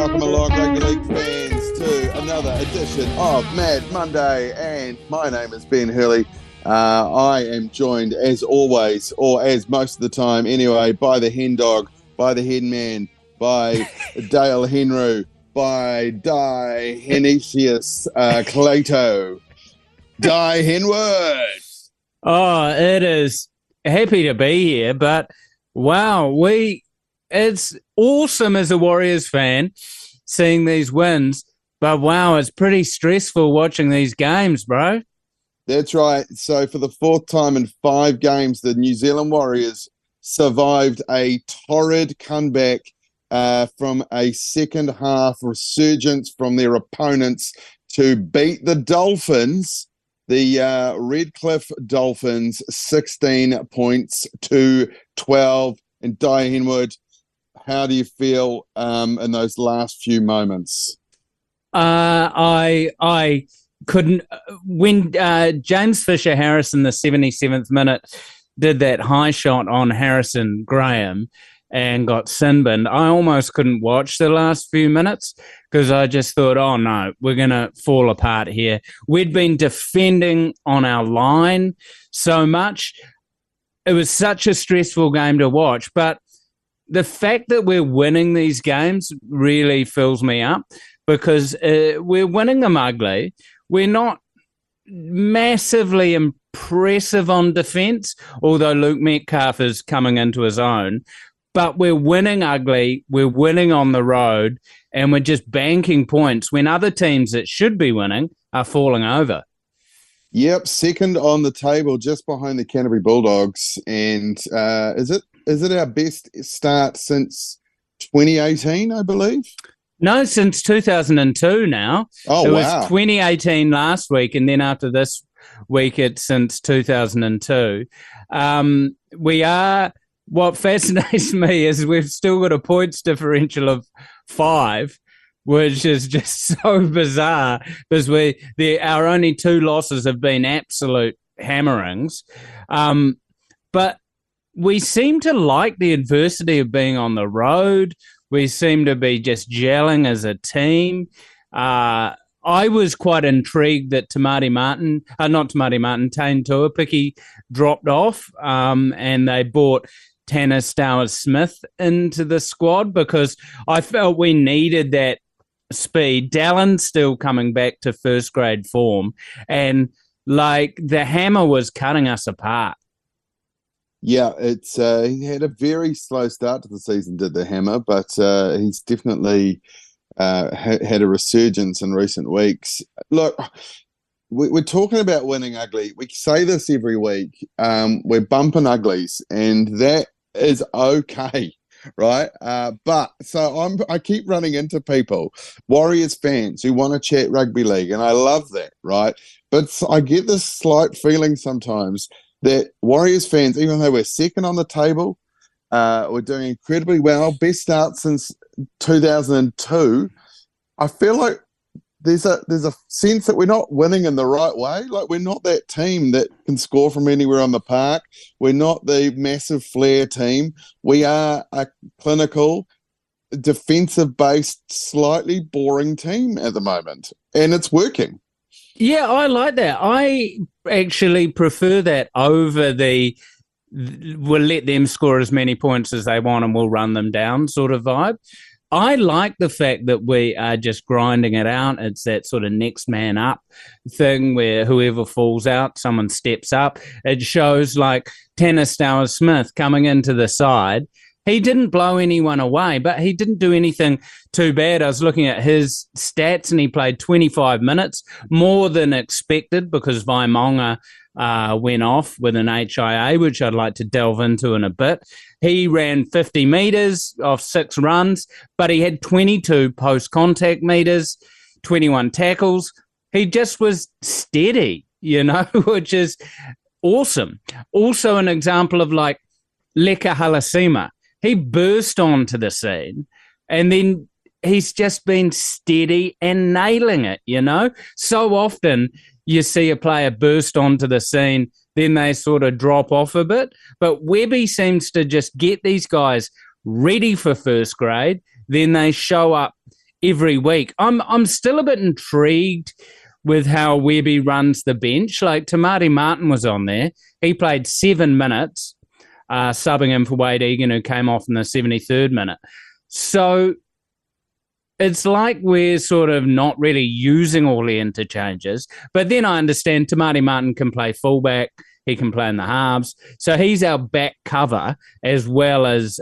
welcome along, Rugby League fans, to another edition of Mad Monday. And my name is Ben Hurley. I am joined, as always, or as most of the time anyway, by the hen dog, by the hen man, by Dai Henwood, by Dai Clato. Dai Henwood. Oh, it is happy to be here, but wow, it's awesome as a Warriors fan seeing these wins, but wow, it's pretty stressful watching these games, bro. That's right. So for the fourth time in 5 games, the New Zealand Warriors survived a torrid comeback from a second half resurgence from their opponents to beat the Dolphins, the Redcliffe Dolphins, 16 points to 12. And Dai Henwood, how do you feel in those last few moments? I couldn't when James Fisher-Harris in the 77th minute did that high shot on Harrison Graham and got sin-binned. I almost couldn't watch the last few minutes because I just thought, oh no, we're going to fall apart here. We'd been defending on our line so much. It was such a stressful game to watch, but the fact that we're winning these games really fills me up because we're winning them ugly. We're not massively impressive on defence, although Luke Metcalf is coming into his own. But we're winning ugly, we're winning on the road, and we're just banking points when other teams that should be winning are falling over. Yep, second on the table, just behind the Canterbury Bulldogs. And is it our best start since 2018, I believe? No, since 2002 now. Oh, it wow. was 2018 last week, and then after this week, it's since 2002. What fascinates me is we've still got a points differential of 5, which is just so bizarre because our only 2 losses have been absolute hammerings. But we seem to like the adversity of being on the road. We seem to be just gelling as a team. I was quite intrigued that Tane Tuapiki dropped off and they brought Tanner Stowers-Smith into the squad because I felt we needed that speed. Dallin's still coming back to first grade form and like the hammer was cutting us apart. Yeah, it's he had a very slow start to the season, did the hammer, but he's definitely had a resurgence in recent weeks. Look, we're talking about winning ugly. We say this every week. We're bumping uglies, and that is okay, right? But so I keep running into people, Warriors fans who want to chat rugby league, and I love that, right? But I get this slight feeling sometimes that Warriors fans, even though we're second on the table, we're doing incredibly well, best start since 2002, I feel like there's a sense that we're not winning in the right way. Like we're not that team that can score from anywhere on the park. We're not the massive flair team. We are a clinical, defensive-based, slightly boring team at the moment, and it's working. Yeah, I like that. I actually prefer that over we'll let them score as many points as they want and we'll run them down sort of vibe. I like the fact that we are just grinding it out. It's that sort of next man up thing where whoever falls out, someone steps up. It shows like Tanner Stowers-Smith coming into the side. He didn't blow anyone away, but he didn't do anything too bad. I was looking at his stats and he played 25 minutes, more than expected because Vaimonga went off with an HIA, which I'd like to delve into in a bit. He ran 50 metres off 6 runs, but he had 22 post-contact metres, 21 tackles. He just was steady, which is awesome. Also an example of like Leka Halasima. He burst onto the scene and then he's just been steady and nailing it, So often you see a player burst onto the scene, then they sort of drop off a bit. But Webby seems to just get these guys ready for first grade, then they show up every week. I'm still a bit intrigued with how Webby runs the bench. Like Tamati Martin was on there. He played 7 minutes, subbing in for Wade Egan, who came off in the 73rd minute. So it's like we're sort of not really using all the interchanges. But then I understand Tamati Martin can play fullback. He can play in the halves. So he's our back cover as well as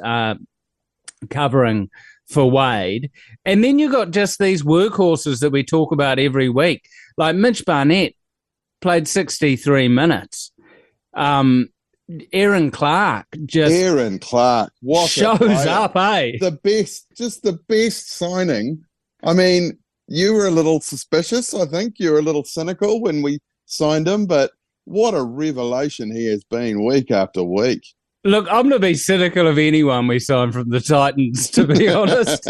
covering for Wade. And then you've got just these workhorses that we talk about every week. Like Mitch Barnett played 63 minutes. Aaron Clark what shows up, eh? The best signing. I mean, you were a little suspicious, I think. You were a little cynical when we signed him, but what a revelation he has been week after week. Look, I'm going to be cynical of anyone we sign from the Titans, to be honest.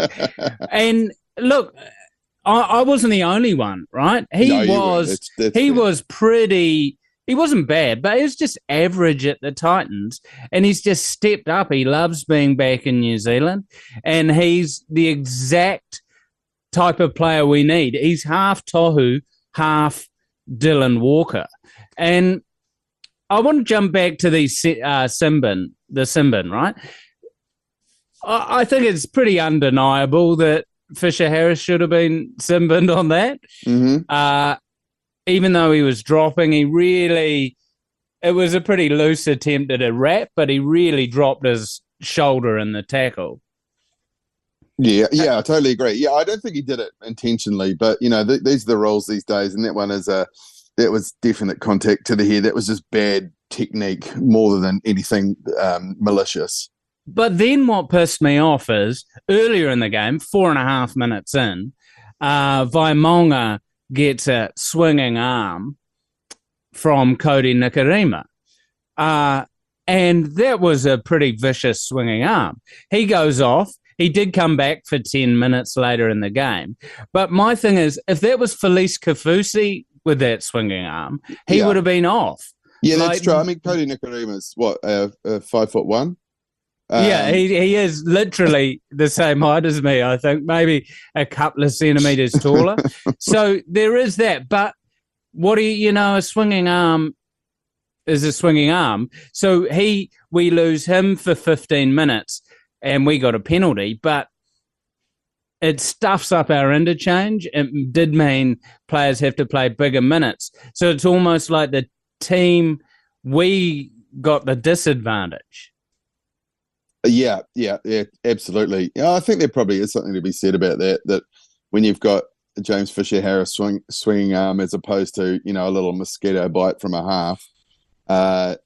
And look, I wasn't the only one, right? He wasn't bad, but he was just average at the Titans, and he's just stepped up. He loves being back in New Zealand, and he's the exact type of player we need. He's half Tohu, half Dylan Walker. And I want to jump back to the Simbin, right? I think it's pretty undeniable that Fisher Harris should have been Simbined on that. Mm-hmm. Even though he was dropping, it was a pretty loose attempt at a wrap, but he really dropped his shoulder in the tackle. Yeah, I totally agree. Yeah, I don't think he did it intentionally, but, these are the rules these days, and that one that was definite contact to the head. That was just bad technique more than anything malicious. But then what pissed me off is, earlier in the game, 4.5 minutes in, Vaimonga gets a swinging arm from Cody Nikarima. And that was a pretty vicious swinging arm. He goes off. He did come back for 10 minutes later in the game. But my thing is, if that was Felice Kafusi with that swinging arm, he would have been off. Yeah, that's true. I mean, Cody Nikarima's, 5'1"? He is literally the same height as me, I think, maybe a couple of centimetres taller. So there is that. But a swinging arm is a swinging arm. So we lose him for 15 minutes and we got a penalty, but it stuffs up our interchange. It did mean players have to play bigger minutes. So it's almost like the team, we got the disadvantage. Yeah, absolutely. I think there probably is something to be said about that when you've got James Fisher-Harris swinging arm as opposed to, a little mosquito bite from a half,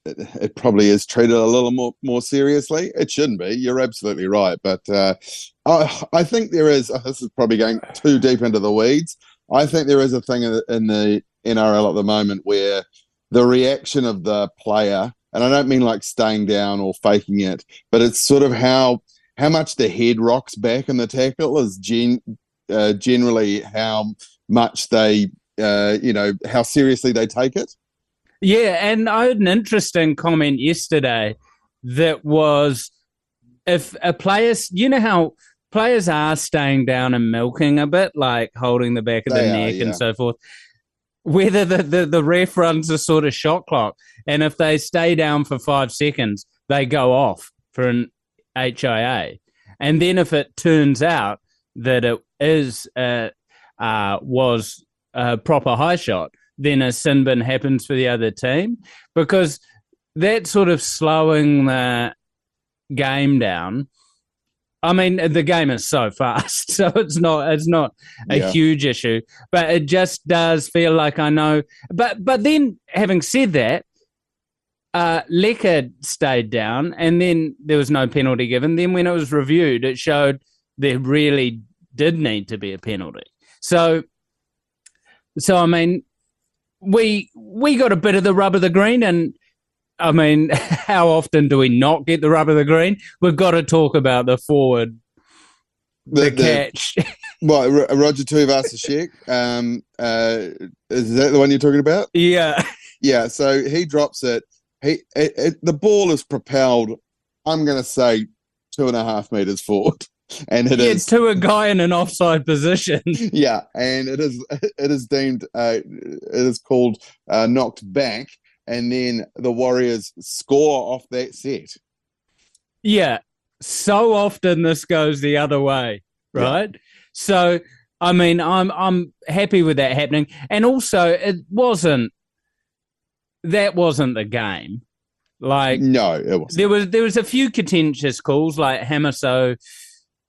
it probably is treated a little more seriously. It shouldn't be. You're absolutely right. But I think there is, this is probably going too deep into the weeds. I think there is a thing in the NRL at the moment where the reaction of the player, and I don't mean like staying down or faking it, but it's sort of how much the head rocks back in the tackle is generally how much they, how seriously they take it. Yeah, and I heard an interesting comment yesterday that was if a player, how players are staying down and milking a bit, like holding the back of the neck and so forth, whether the ref runs a sort of shot clock, and if they stay down for 5 seconds, they go off for an HIA. And then if it turns out that it was a proper high shot, then a sin bin happens for the other team, because that sort of slowing the game down. I mean, the game is so fast, so it's not a huge issue, but it just does feel like I know. But then, having said that, Lecker stayed down, and then there was no penalty given. Then when it was reviewed, it showed there really did need to be a penalty. So I mean, we got a bit of the rub of the green, and I mean, how often do we not get the rub of the green? We've got to talk about the forward, the catch. What, Roger Tuivasa-Sheck? Is that the one you're talking about? Yeah. Yeah, so he drops it. The ball is propelled, I'm going to say, 2.5 meters forward. And it Yeah, is. to a guy in an offside position. Yeah, and it is deemed it is called knocked back, and then the Warriors score off that set. Yeah, so often this goes the other way, Yeah. right? So, I mean, I'm happy with that happening, and also that wasn't the game. Like, No, it wasn't. there was a few contentious calls, like Hamaso.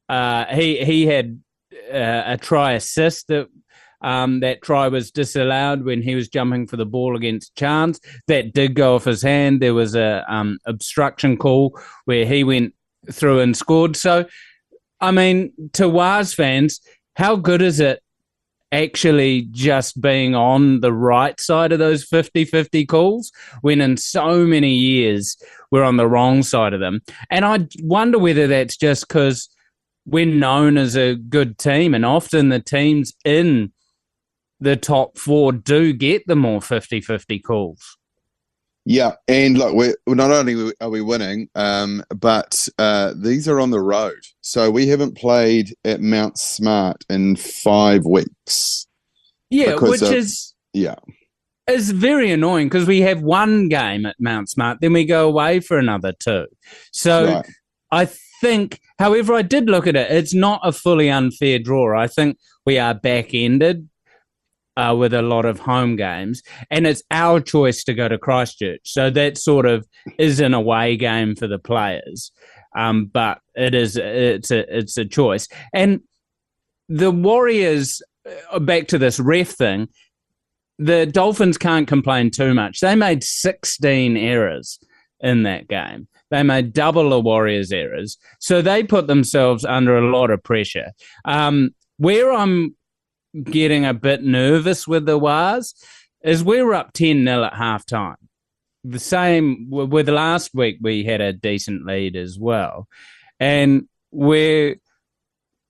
He had a try assist that try was disallowed when he was jumping for the ball against Chance. That did go off his hand. There was a obstruction call where he went through and scored. So, I mean, to Waz fans, how good is it actually just being on the right side of those 50-50 calls when in so many years we're on the wrong side of them? And I wonder whether that's just because we're known as a good team, and often the teams in the top four do get the more 50-50 calls. Yeah, and look, we're not only are we winning, but these are on the road, so we haven't played at Mount Smart in 5 weeks. Yeah, which is very annoying because we have one game at Mount Smart, then we go away for another 2. So right. I think, however, I did look at it. It's not a fully unfair draw. I think we are back-ended with a lot of home games, and it's our choice to go to Christchurch. So that sort of is an away game for the players, but it's a choice. And the Warriors, back to this ref thing, the Dolphins can't complain too much. They made 16 errors in that game. They made double the Warriors' errors. So they put themselves under a lot of pressure. Where I'm getting a bit nervous with the Waz is we're up 10-0 at halftime. The same with last week, we had a decent lead as well. And we're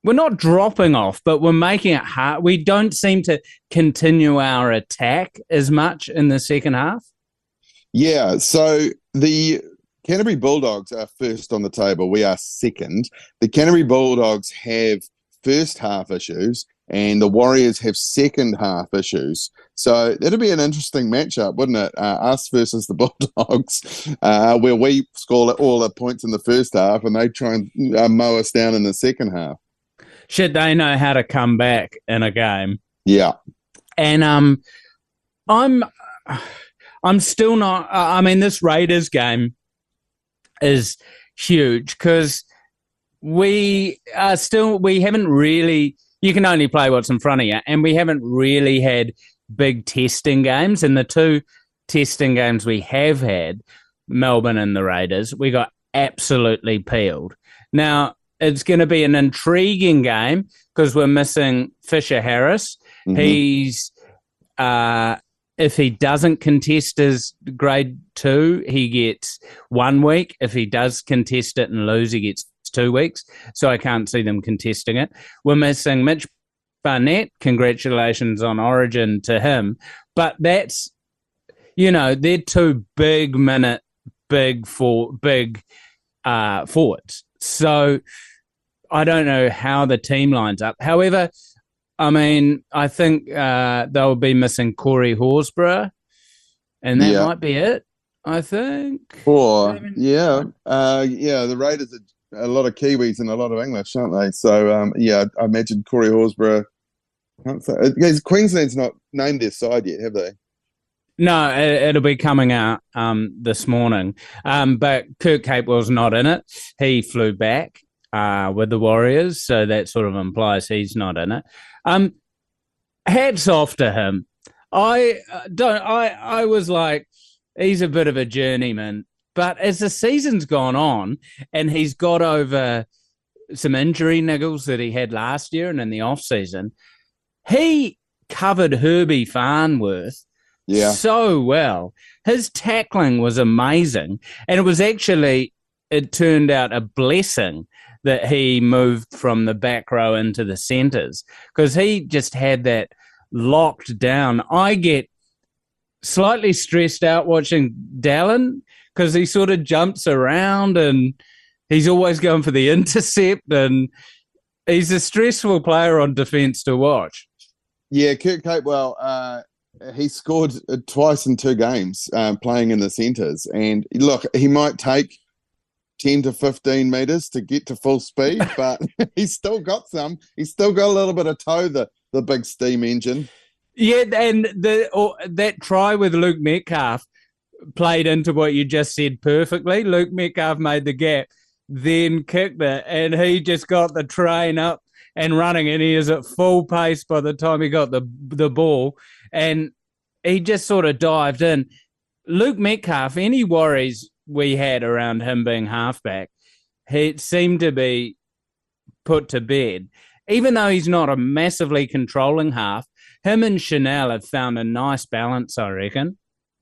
not dropping off, but we're making it hard. We don't seem to continue our attack as much in the second half. Yeah, so the Canterbury Bulldogs are first on the table. We are second. The Canterbury Bulldogs have first half issues, and the Warriors have second half issues. So that'd be an interesting matchup, wouldn't it? Us versus the Bulldogs, where we score all the points in the first half and they try and mow us down in the second half. Should they know how to come back in a game? Yeah. And I'm still not. I mean, this Raiders game is huge because we haven't really. You can only play what's in front of you, and we haven't really had big testing games. And the 2 testing games we have had, Melbourne and the Raiders, we got absolutely peeled. Now, it's going to be an intriguing game because we're missing Fisher Harris. Mm-hmm. He's if he doesn't contest his grade 2, he gets 1 week. If he does contest it and lose, he gets 2 weeks. So I can't see them contesting it. We're missing Mitch Barnett. Congratulations on Origin to him. But that's, they're 2 big-minute, big forwards. So I don't know how the team lines up. However, I mean, I think they'll be missing Corey Horsburgh, and that might be it, I think. The Raiders are a lot of Kiwis and a lot of English, aren't they? So, I imagine Corey Horsburgh. Queensland's not named their side yet, have they? No, it'll be coming out this morning. But Kirk Capewell's not in it. He flew back with the Warriors, so that sort of implies he's not in it. Hats off to him. I was like, he's a bit of a journeyman. But as the season's gone on and he's got over some injury niggles that he had last year and in the off-season, he covered Herbie Farnworth so well. His tackling was amazing. And it turned out a blessing that he moved from the back row into the centres because he just had that locked down. I get slightly stressed out watching Dallin because he sort of jumps around and he's always going for the intercept and He's a stressful player on defence to watch. Yeah, Kurt Capewell, he scored twice in 2 games playing in the centres. And look, he might take 10 to 15 metres to get to full speed, but he's still got some. He's still got a little bit of toe, the big steam engine. Yeah, and that try with Luke Metcalf played into what you just said perfectly. Luke Metcalf made the gap, then kicked it, and he just got the train up and running, and he is at full pace by the time he got the ball, and he just sort of dived in. Luke Metcalf, any worries we had around him being halfback, he seemed to be put to bed. Even though he's not a massively controlling half, him and Chanel have found a nice balance, I reckon.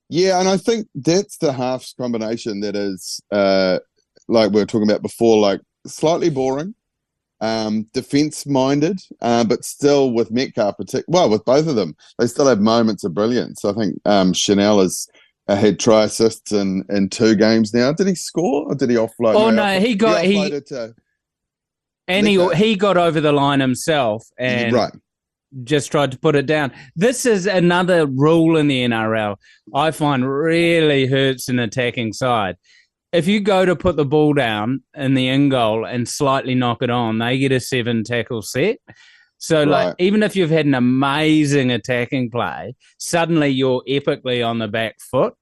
Yeah, and I think that's the halves combination that is, like we were talking about before, like slightly boring, defense-minded, but still with Metcalf, with both of them, they still have moments of brilliance. I think Chanel has had try assists in 2 games now. Did he score or did he offload? Oh, no, he got over the line himself and just tried to put it down. This is another rule in the NRL I find really hurts an attacking side. If you go to put the ball down in the in goal and slightly knock it on, they get a 7 tackle set. So, like, even if you've had an amazing attacking play, suddenly you're epically on the back foot.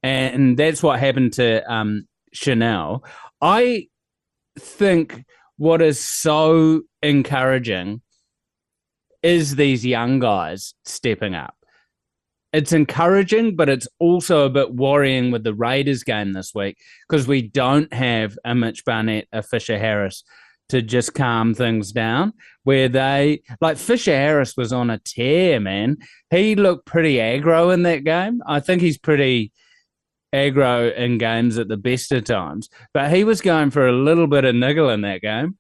And that's what happened to Chanel. I think what is so encouraging is these young guys stepping up. It's encouraging, but it's also a bit worrying with the Raiders game this week because we don't have a Mitch Barnett, a Fisher Harris to just calm things down. Where Fisher Harris was on a tear, man. He looked pretty aggro in that game. I think he's pretty aggro in games at the best of times, but he was going for a little bit of niggle in that game.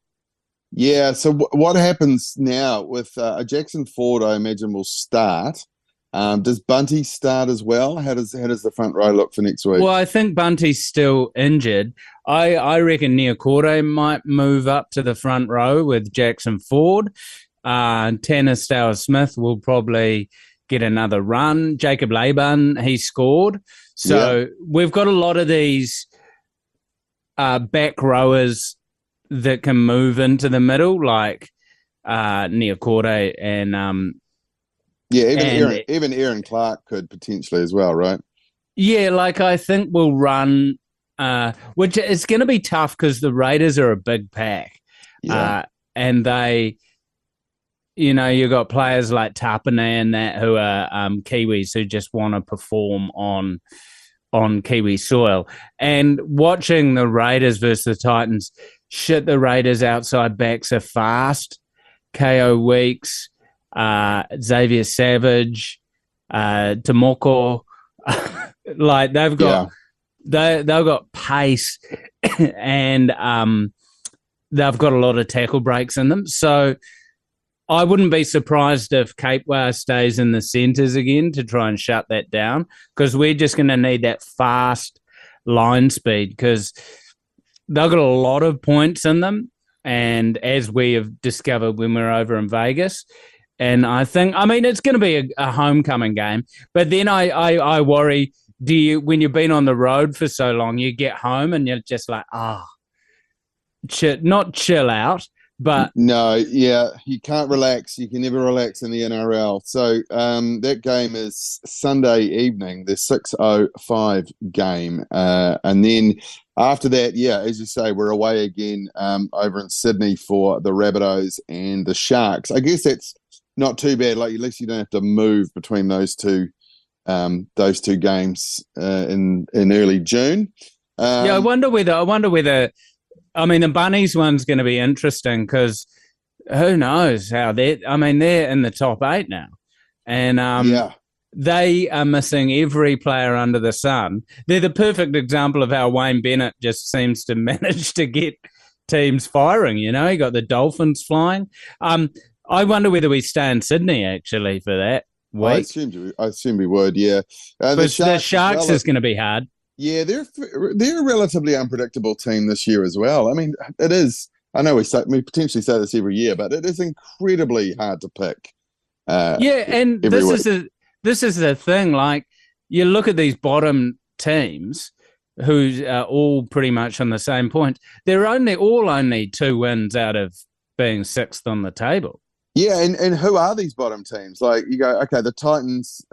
Yeah, so what happens now with Jackson Ford, I imagine, will start. Does Bunty start as well? How does the front row look for next week? Well, I think Bunty's still injured. I reckon Nawaqanitawase might move up to the front row with Jackson Ford. Tanner Stowers-Smith will probably get another run. Jacob Laban, he scored. So we've got a lot of these back rowers that can move into the middle, like Nawaqanitawase and even Aaron Clark could potentially as well, right? Yeah, I think we'll run, which is going to be tough because the Raiders are a big pack, and they, you've got players like Tapine and that who are Kiwis who just want to perform on Kiwi soil. And watching the Raiders versus the Titans, the Raiders outside backs are fast. KO Weeks, Xavier Savage, Tomoko, they've got they've got pace and they've got a lot of tackle breaks in them. So I wouldn't be surprised if Capewell stays in the centres again to try and shut that down because we're just going to need that fast line speed because they've got a lot of points in them. And as we have discovered when we were over in Vegas, and it's going to be a homecoming game. But then I worry, when you've been on the road for so long, you get home and you're just like, not chill out. But no, you can't relax. You can never relax in the NRL. So that game is Sunday evening, the 6:05 game. And then after that, as you say, we're away again over in Sydney for the Rabbitohs and the Sharks. I guess that's not too bad. At least you don't have to move between those two games in early June. I wonder whether. The Bunnies one's going to be interesting because who knows how they're in the top 8 now. And they are missing every player under the sun. They're the perfect example of how Wayne Bennett just seems to manage to get teams firing. He got the Dolphins flying. I wonder whether we stay in Sydney, actually, for that week. I assume we would, yeah. The Sharks is going to be hard. Yeah, they're a relatively unpredictable team this year as well. It is I know we potentially say this every year, but it is incredibly hard to pick. And this is the thing. Like, you look at these bottom teams who are all pretty much on the same point. They're only 2 wins out of being 6th on the table. Yeah, and who are these bottom teams? Like, you go, okay, the Titans,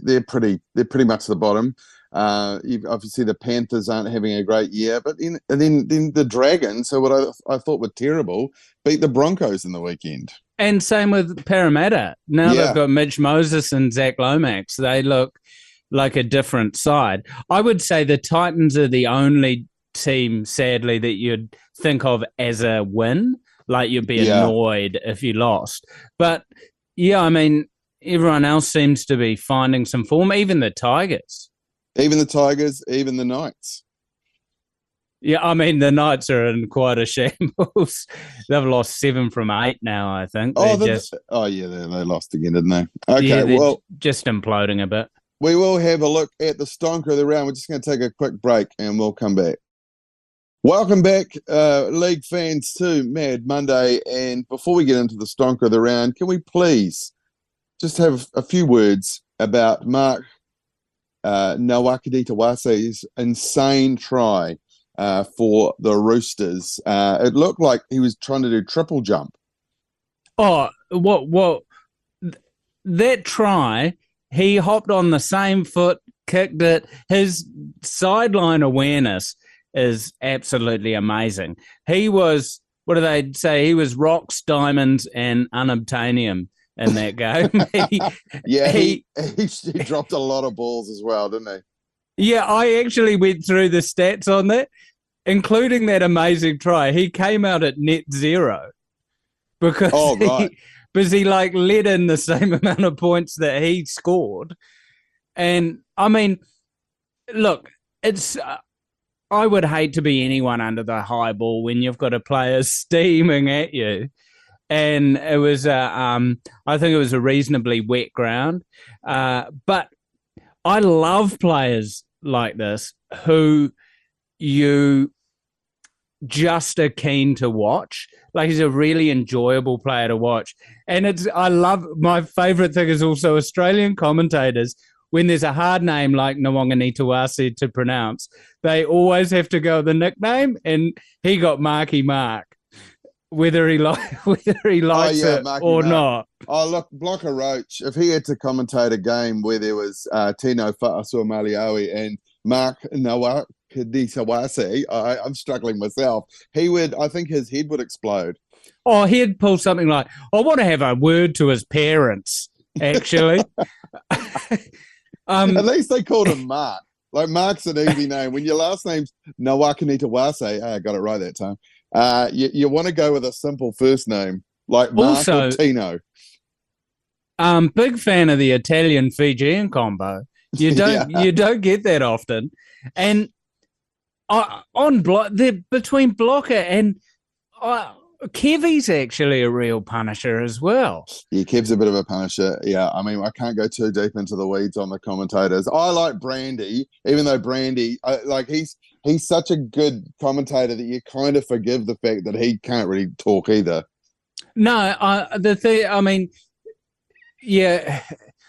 they're pretty much the bottom. Obviously the Panthers aren't having a great year, but then the Dragons, who what I thought were terrible, beat the Broncos in the weekend. And same with Parramatta. Now they've got Mitch Moses and Zach Lomax. They look like a different side. I would say the Titans are the only team, sadly, that you'd think of as a win. Like, you'd be annoyed if you lost. But, yeah, I mean, everyone else seems to be finding some form, even the Tigers. Even the Tigers, even the Knights. Yeah, I mean, the Knights are in quite a shambles. They've lost 7 from 8 now, I think. They lost again, didn't they? Okay, well, just imploding a bit. We will have a look at the Stonka of the round. We're just going to take a quick break and we'll come back. Welcome back, league fans, to Mad Monday. And before we get into the Stonka of the round, can we please just have a few words about Mark Nawaqanitawase's insane try for the Roosters? It looked like he was trying to do triple jump. Oh, what? That try, he hopped on the same foot, kicked it. His sideline awareness is absolutely amazing. He was, what do they say? He was rocks, diamonds, and unobtainium in that game. He dropped a lot of balls as well, didn't he? Yeah, I actually went through the stats on that, including that amazing try. He came out at net zero because he like let in the same amount of points that he scored. And I mean, look, it's I would hate to be anyone under the high ball when you've got a player steaming at you. And it was, I think it was a reasonably wet ground. But I love players like this who you just are keen to watch. Like, he's a really enjoyable player to watch. And my favourite thing is also Australian commentators. When there's a hard name like Nawaqanitawase to pronounce, they always have to go with the nickname, and he got Marky Mark, whether he likes it Marky or Mark. Not. Oh, look, Blocker Roach, if he had to commentate a game where there was Tino Fa'asuamaleaui and Mark Nawaqanitawase, I'm struggling myself. I think his head would explode. Oh, he'd pull something like, I want to have a word to his parents, actually. At least they called him Mark. Like, Mark's an easy name. When your last name's Nawaqanitawase, I got it right that time. You want to go with a simple first name, like Mark or Tino. Big fan of the Italian Fijian combo. You don't get that often. And on block, between Blocker and Kevy's actually a real punisher as well. Yeah, Kev's a bit of a punisher. Yeah, I mean, I can't go too deep into the weeds on the commentators. I like Brandy, even though Brandy, he's such a good commentator that you kind of forgive the fact that he can't really talk either. No, I mean, yeah.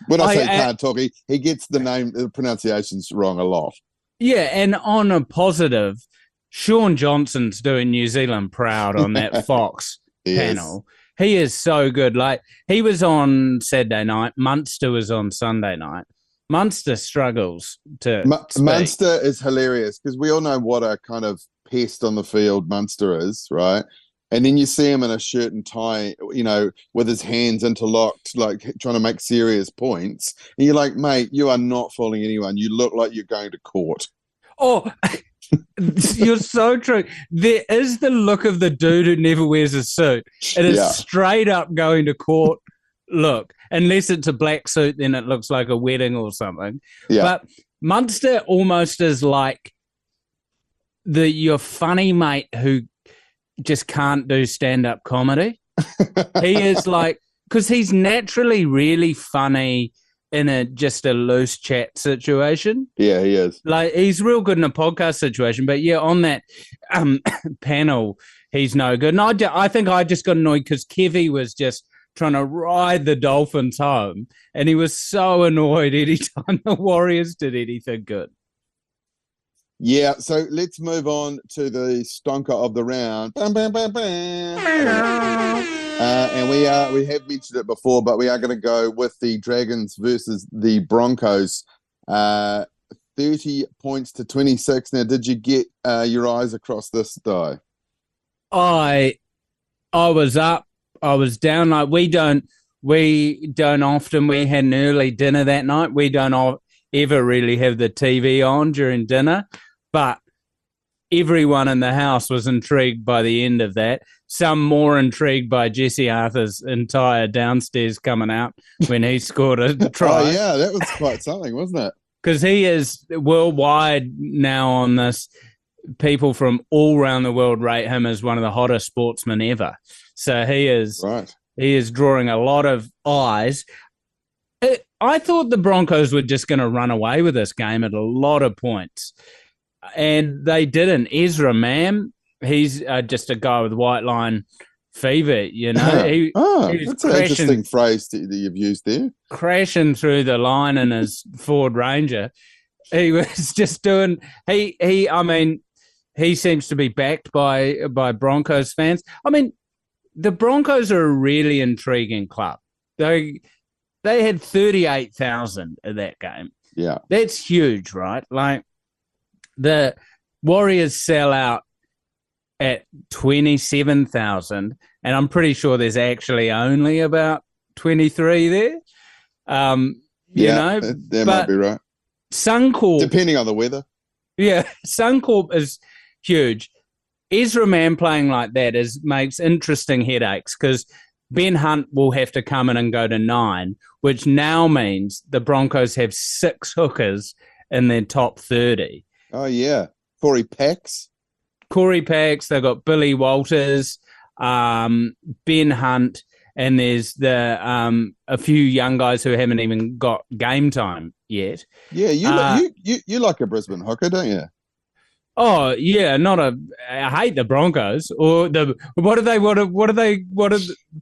When I say can't talk, he gets the pronunciations wrong a lot. Yeah, and on a positive, Sean Johnson's doing New Zealand proud on that Fox panel. He is so good. Like, he was on Saturday night. Munster was on Sunday night. Munster struggles to speak. Munster is hilarious because we all know what a kind of pest on the field Munster is, right? And then you see him in a shirt and tie, with his hands interlocked, like trying to make serious points. And you're like, mate, you are not fooling anyone. You look like you're going to court. Oh, you're so true. There is the look of the dude who never wears a suit. It is straight up going to court look. Unless it's a black suit, then it looks like a wedding or something. Yeah. But Munster almost is like your funny mate who just can't do stand-up comedy. He is like, because he's naturally really funny in just a loose chat situation. Yeah, he is. Like, he's real good in a podcast situation, but yeah, on that panel, he's no good. And I think I just got annoyed because Kevy was just trying to ride the Dolphins home, and he was so annoyed anytime the Warriors did anything good. Yeah, so let's move on to the stonker of the round. Bam, bam, bam, bam. And we have mentioned it before, but we are going to go with the Dragons versus the Broncos. 30 points to 26. Now, did you get your eyes across this, Dai? I was up. I was down. Like, we don't often. We had an early dinner that night. We don't ever really have the TV on during dinner, but everyone in the house was intrigued by the end of that. Some more intrigued by Jesse Arthur's entire downstairs coming out when he scored a try. Oh, yeah, that was quite something, wasn't it? Because he is worldwide now on this. People from all around the world rate him as one of the hottest sportsmen ever. So he is right. He is drawing a lot of eyes. I thought the Broncos were just going to run away with this game at a lot of points, and they didn't. Ezra Mam, he's just a guy with white line fever, you know. He that's an interesting phrase that you've used there. Crashing through the line in his Ford Ranger. He was just doing. I mean, he seems to be backed by Broncos fans. I mean, the Broncos are a really intriguing club. They had 38,000 in that game. Yeah. That's huge, right? Like, the Warriors sell out at 27,000, and I'm pretty sure there's actually only about 23 there. That might be right. Suncorp, depending on the weather. Yeah, Suncorp is huge. Ezra Mann playing like that makes interesting headaches because Ben Hunt will have to come in and go to 9, which now means the Broncos have 6 hookers in their top 30. Oh, yeah. Corey Pax, they've got Billy Walters, Ben Hunt, and there's a few young guys who haven't even got game time yet. Yeah, you like a Brisbane hooker, don't you? Oh yeah, I hate the Broncos or what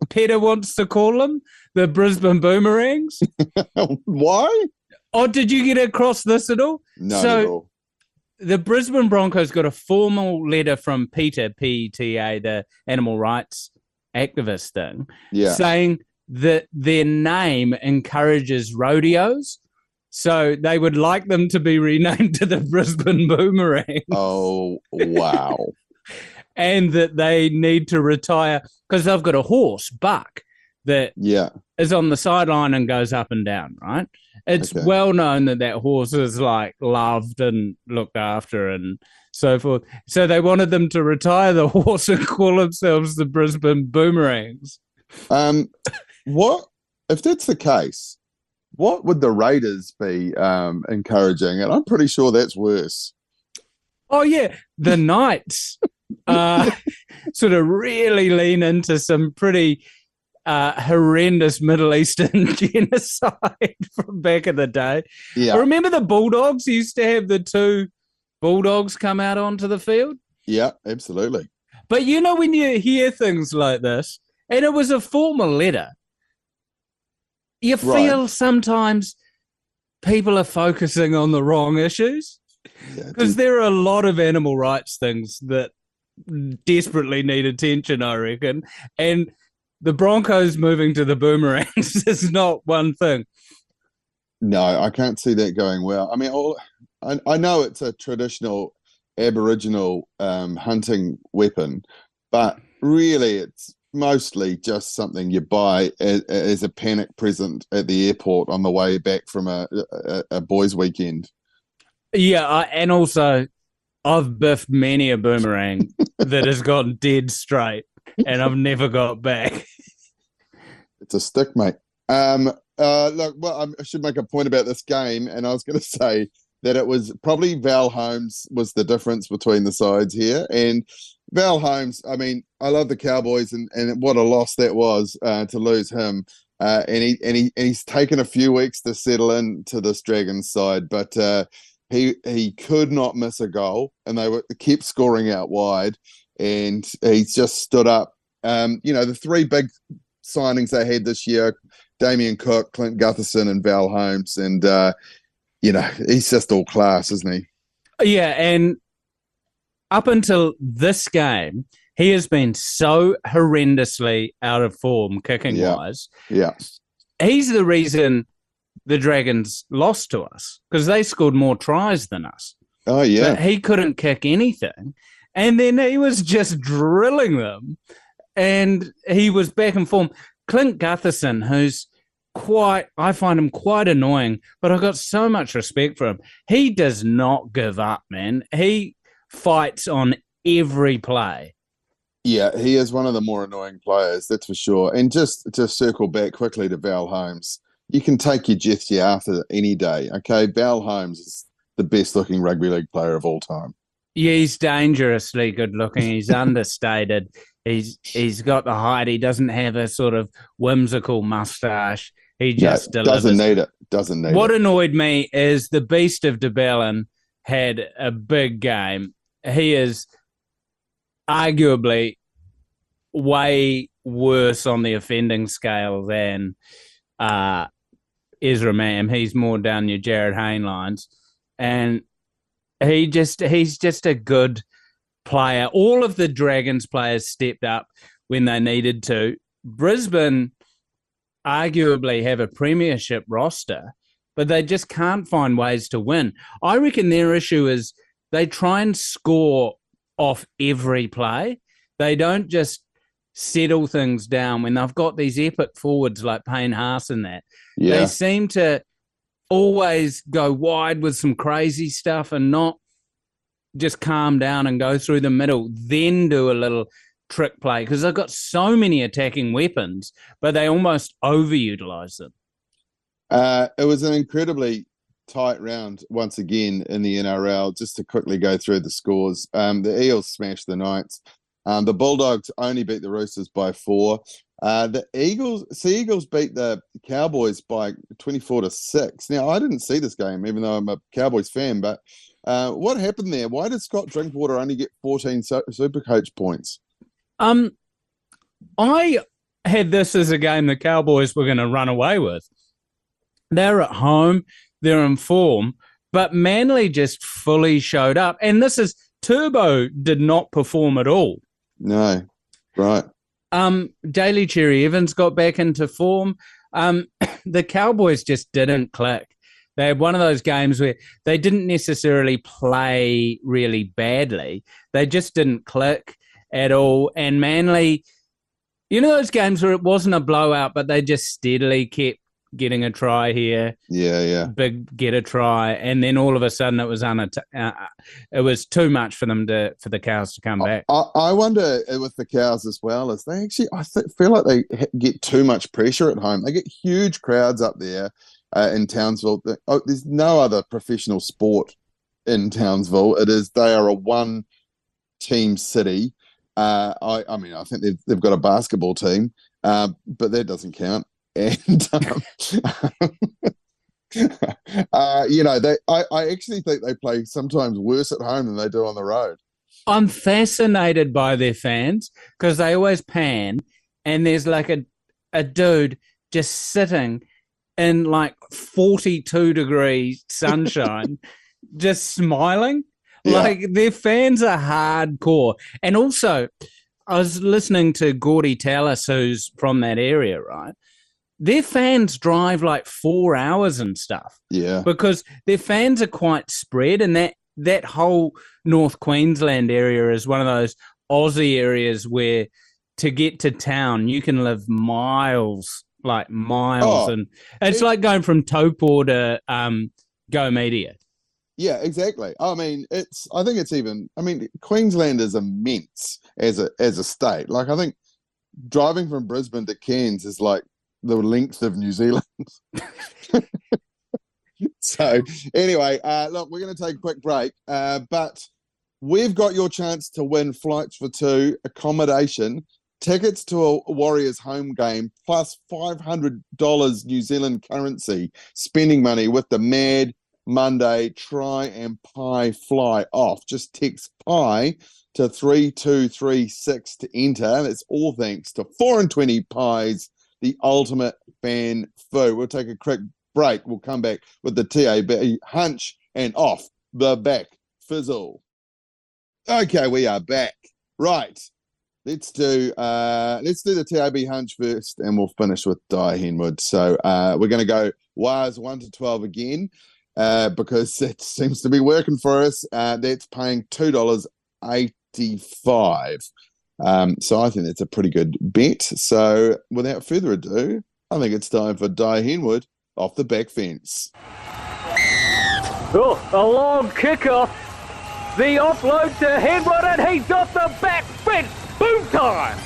Peter wants to call them, the Brisbane Boomerangs. Why? Oh, did you get across this at all? No, at all. The Brisbane Broncos got a formal letter from PETA, PETA, the animal rights activist thing, saying that their name encourages rodeos. So they would like them to be renamed to the Brisbane Boomerangs. Oh, wow. And that they need to retire because they've got a horse, Buck, that is on the sideline and goes up and down, right? It's well known that horse is like loved and looked after and so forth. So they wanted them to retire the horse and call themselves the Brisbane Boomerangs. What if that's the case? What would the Raiders be encouraging? And I'm pretty sure that's worse. Oh, yeah. The Knights sort of really lean into some pretty horrendous Middle Eastern genocide from back in the day. Yeah. I remember the Bulldogs used to have the 2 Bulldogs come out onto the field? Yeah, absolutely. But you know when you hear things like this, and it was a formal letter, you feel sometimes people are focusing on the wrong issues because there are a lot of animal rights things that desperately need attention, I reckon. And the Broncos moving to the Boomerangs is not one thing. No, I can't see that going well. I mean, I know it's a traditional Aboriginal hunting weapon, but really it's mostly just something you buy as a panic present at the airport on the way back from a boys' weekend. Yeah, and also I've biffed many a boomerang that has gone dead straight, and I've never got back. It's a stick, mate. Look, well, I should make a point about this game, and I was going to say that it was probably Val Holmes was the difference between the sides here, and Val Holmes, I mean, I love the Cowboys, and what a loss that was to lose him. He's taken a few weeks to settle into this Dragons side, but he could not miss a goal, and they kept scoring out wide, and he's just stood up. The three big signings they had this year: Damien Cook, Clint Gutherson, and Val Holmes, and he's just all class, isn't he? Yeah, and up until this game, he has been so horrendously out of form kicking-wise. Yeah. He's the reason the Dragons lost to us, because they scored more tries than us. Oh, yeah. But he couldn't kick anything. And then he was just drilling them. And he was back in form. Clint Gutherson, who's I find him quite annoying, but I've got so much respect for him. He does not give up, man. He fights on every play. Yeah, he is one of the more annoying players, that's for sure. And just to circle back quickly to Val Holmes, you can take your Jesse after any day, okay? Val Holmes is the best-looking rugby league player of all time. Yeah, he's dangerously good-looking. He's understated. He's got the height. He doesn't have a sort of whimsical mustache. He just delivers. Doesn't need it. What annoyed me is the Beast of de Bellin had a big game. He is arguably way worse on the offending scale than Ezra Mam. He's more down your Jared Hayne lines. And he's just a good player. All of the Dragons players stepped up when they needed to. Brisbane arguably have a premiership roster, but they just can't find ways to win. I reckon their issue is they try and score off every play. They don't just settle things down when they've got these epic forwards like Payne Haas and that. Yeah. They seem to always go wide with some crazy stuff and not just calm down and go through the middle, then do a little trick play, because they've got so many attacking weapons, but they almost overutilize them. It was an incredibly tight round once again in the NRL. Just to quickly go through the scores, the Eels smashed the Knights. The Bulldogs only beat the Roosters by 4. The Eagles beat the Cowboys by 24-6. Now, I didn't see this game, even though I'm a Cowboys fan, but what happened there? Why did Scott Drinkwater only get 14 Supercoach points? I had this as a game the Cowboys were going to run away with. They're at home, they're in form, but Manly just fully showed up. And this is Turbo did not perform at all. No, right. Daly Cherry Evans got back into form. The Cowboys just didn't click. They had one of those games where they didn't necessarily play really badly. They just didn't click at all. And Manly, those games where it wasn't a blowout, but they just steadily kept getting a try here. Yeah. Big get a try. And then all of a sudden it was too much for them for the Cows to come back. I wonder with the Cows as well, is they actually, feel like they get too much pressure at home. They get huge crowds up there in Townsville. There's no other professional sport in Townsville. They are a one-team city. I think they've got a basketball team, but that doesn't count. And I actually think they play sometimes worse at home than they do on the road. I'm fascinated by their fans because they always pan, and there's like a dude just sitting in like 42 degrees sunshine, just smiling. Yeah. Like their fans are hardcore. And also, I was listening to Gordy Tallis, who's from that area, right? Their fans drive like 4 hours and stuff. Yeah. Because their fans are quite spread, and that whole North Queensland area is one of those Aussie areas where to get to town, you can live miles. And it's like going from Taupo to Go Media. Yeah, exactly. Queensland is immense as a state. Like, I think driving from Brisbane to Cairns is like the length of New Zealand. So anyway, look, we're going to take a quick break, but we've got your chance to win flights for two, accommodation, Tickets to a Warriors home game plus $500 New Zealand currency spending money with the Mad Monday Try and Pie Fly Off. Just text Pie to 3236 to enter. That's all thanks to 4 and 20 Pies, the ultimate fan food. We'll take a quick break. We'll come back with the TAB hunch and off the back fizzle. Okay, we are back. Right. Let's do the TAB hunch first, and we'll finish with Dai Henwood. So we're going to go wires 1 to 12 again because it seems to be working for us. That's paying $2.85. So I think that's a pretty good bet. So without further ado, I think it's time for Dai Henwood off the back fence. Oh, a long kickoff. The offload to Henwood, and he's off the back fence. Boom time!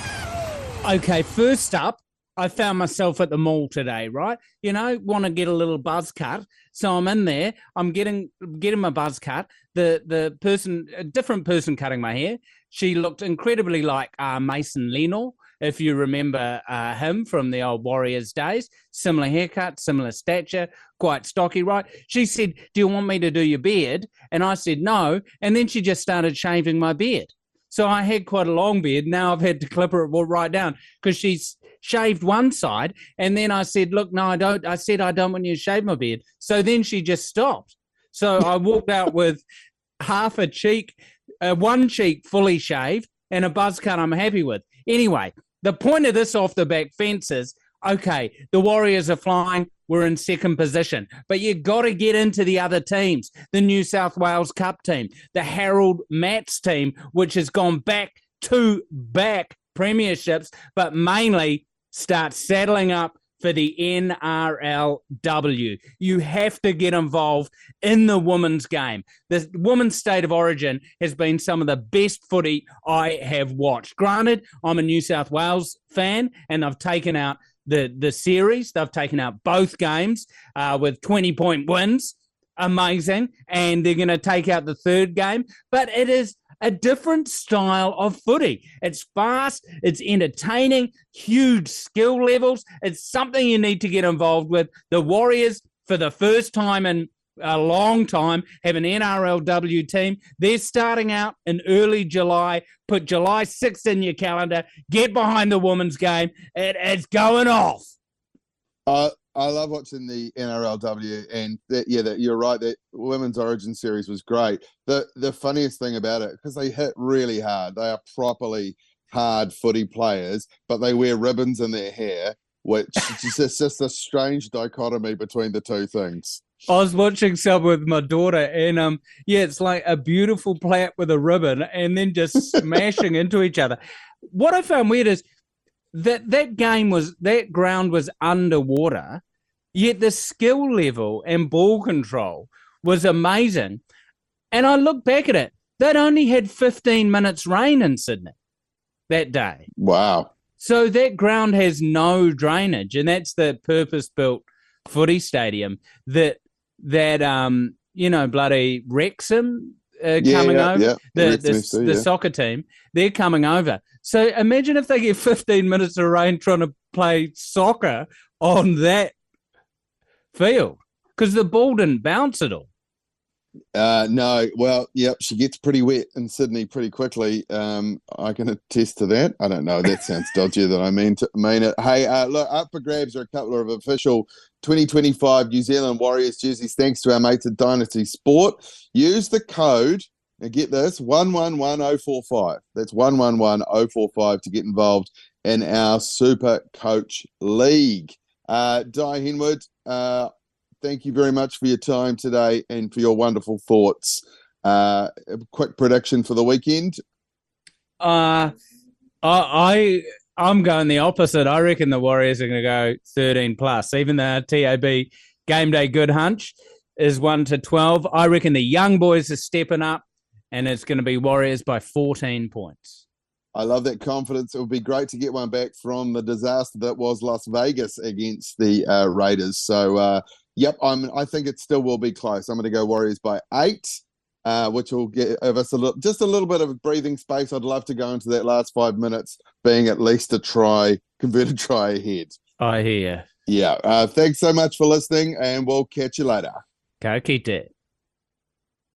Okay, first up, I found myself at the mall today, right? Want to get a little buzz cut. So I'm in there. I'm getting my buzz cut. The person, a different person cutting my hair. She looked incredibly like Mason Lenor, if you remember him from the old Warriors days. Similar haircut, similar stature, quite stocky, right? She said, "Do you want me to do your beard?" And I said, "No." And then she just started shaving my beard. So I had quite a long beard. Now I've had to clip her right down because she's shaved one side. And then I said, "Look, no, I don't." I said, "I don't want you to shave my beard." So then she just stopped. So I walked out with half a cheek, one cheek fully shaved, and a buzz cut I'm happy with. Anyway, the point of this off the back fence is, okay, the Warriors are flying. We're in second position. But you've got to get into the other teams. The New South Wales Cup team, the Harold Matts team, which has gone back-to-back premierships, but mainly start saddling up for the NRLW. You have to get involved in the women's game. The women's state of origin has been some of the best footy I have watched. Granted, I'm a New South Wales fan, and I've taken out the series. They've taken out both games with 20-point wins. Amazing. And they're going to take out the third game. But it is a different style of footy. It's fast. It's entertaining. Huge skill levels. It's something you need to get involved with. The Warriors, for the first time in a long time, have an NRLW team. They're starting out in early July. Put July 6th in your calendar. Get behind the women's game. It's going off. I love watching the NRLW, and you're right. That Women's Origin series was great. The funniest thing about it, because they hit really hard. They are properly hard footy players, but they wear ribbons in their hair, which is just a strange dichotomy between the two things. I was watching some with my daughter, and it's like a beautiful plait with a ribbon, and then just smashing into each other. What I found weird is that ground was underwater, yet the skill level and ball control was amazing. And I look back at it, they'd only had 15 minutes rain in Sydney that day. Wow. So that ground has no drainage, and that's the purpose-built footy stadium that bloody Wrexham coming over, the soccer team, they're coming over. So imagine if they get 15 minutes of rain trying to play soccer on that field, because the ball didn't bounce at all. No, well, yep, she gets pretty wet in Sydney pretty quickly. I can attest to that. I don't know. That sounds dodgier than I mean it. Hey, look, up for grabs are a couple of official 2025 New Zealand Warriors jerseys, thanks to our mates at Dynasty Sport. Use the code, and get this, 111045. That's 111045 to get involved in our Super Coach League. Dai Henwood, thank you very much for your time today and for your wonderful thoughts. A quick prediction for the weekend. I'm going the opposite. I reckon the Warriors are going to go 13+. Even the TAB game day good hunch is 1 to 12. I reckon the young boys are stepping up, and it's going to be Warriors by 14 points. I love that confidence. It would be great to get one back from the disaster that was Las Vegas against the Raiders. So, yep, I think it still will be close. I'm going to go Warriors by 8. which will give us just a little bit of breathing space. I'd love to go into that last 5 minutes being at least a converted try ahead. I hear. Yeah. Thanks so much for listening, and we'll catch you later. Ka kite.